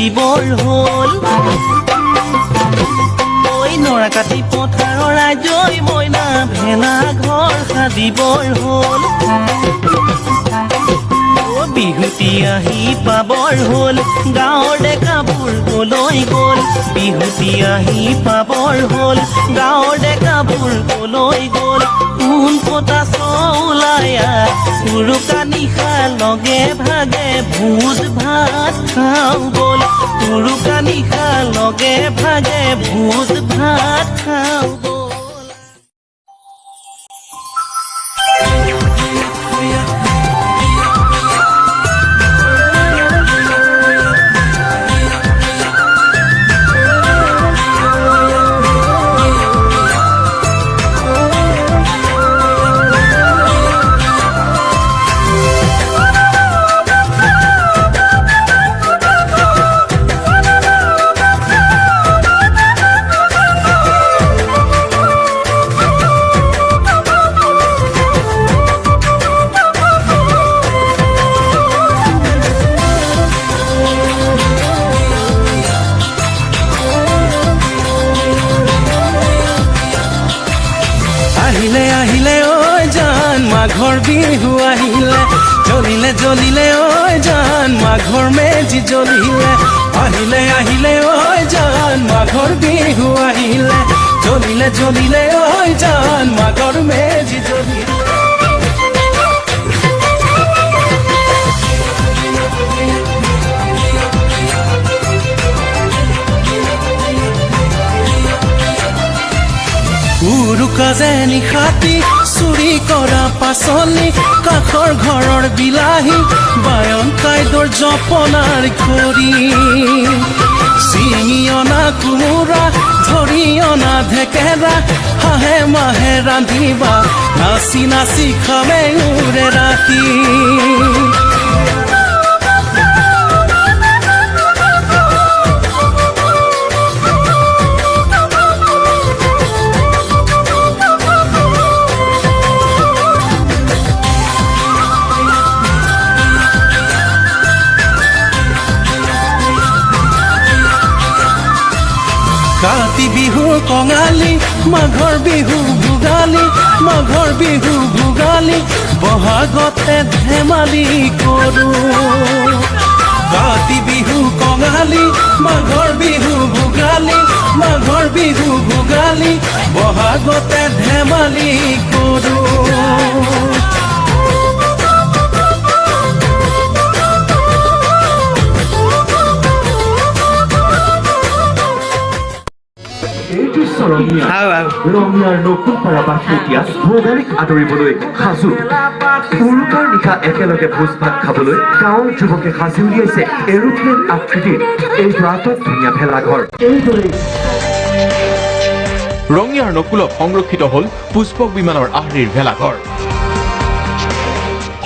সাজিবৰ হ'ল ঐ নৰা কাটি পথাৰৰ ৰাইজৈ মইনা ভেলা ঘৰ সাজিবৰ হ'ল বিহুতি আহি পাবৰ হ'ল গাঁৱৰ ডেকাবোৰ কলৈ গ'ল বিহুতি আহি পাবৰ হ'ল গাঁৱৰ ডেকাবোৰ কলৈ গ'ল কোন পতা চলায়া উৰুকা নিশা লগে ভাগে ভোজ ভাত খাওঁ গ'ল উৰুকা নিশা লগে ভাগে ভোজ ভাত খাওঁ গ'ল মাঘৰ বিহু আহিলে জ্বলিলে জ্বলিলে ঐ জান মাঘৰ মেজি জ্বলিলে আহিলে আহিলে ঐ জান মাঘৰ বিহু আহিলে জ্বলিলে জ্বলিলে ঐ জান মাঘৰ মেজি জ্বলিলে উৰুকা যে নিশাতি চুৰি কৰা পাচলি কাষৰ ঘৰৰ বিলাহী বায়ন কাইদৰ জপনাৰ খৰি চিঙি অনা কোমোৰা ধৰি অনা ঢেকেৰা হাঁহে মাহে ৰান্ধিবা নাচি নাচি খাবে উৰে ৰাতি কাতি বিহু কঙালী মাঘৰ বিহু ভোগালী মাঘৰ বিহু ভোগালী বহাগতে ধেমালি কৰোঁ কাতি বিহু কঙালী মাঘৰ বিহু ভোগালী মাঘৰ বিহু ভোগালী বহাগতে ধেমালি কৰোঁ ৰঙিয়াৰ নকুলপাৰা বাসী এতিয়া ভোগালীক আদৰিবলৈ সাজু উৰুকাৰ নিশা একেলগে ভোজ ভাত খাবলৈ গাঁৱৰ যুৱকে সাজি উলিয়াইছে এৰোপ্লেন আকৃতিৰ এইটো আটক ধুনীয়া ভেলাঘৰ ৰঙিয়াৰ নকুলত সংৰক্ষিত হ'ল পুষ্পক বিমানৰ আহৰিৰ ভেলাঘৰ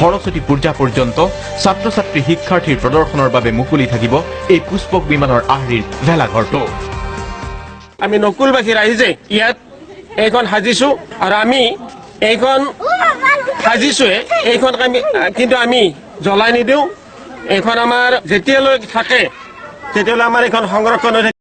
সৰস্বতী পূজা পৰ্যন্ত ছাত্ৰ ছাত্ৰী শিক্ষাৰ্থীৰ প্ৰদৰ্শনৰ বাবে মুকলি থাকিব এই পুষ্পক বিমানৰ আহৰিৰ ভেলাঘৰটো আমি নকুলবাসী ৰাইজে ইয়াত এইখন সাজিছো আৰু আমি এইখন সাজিছোৱে এইখন কিন্তু আমি জ্বলাই নিদিওঁ এইখন আমাৰ যেতিয়ালৈ থাকে তেতিয়ালৈ আমাৰ এইখন সংৰক্ষণ হৈ থাকে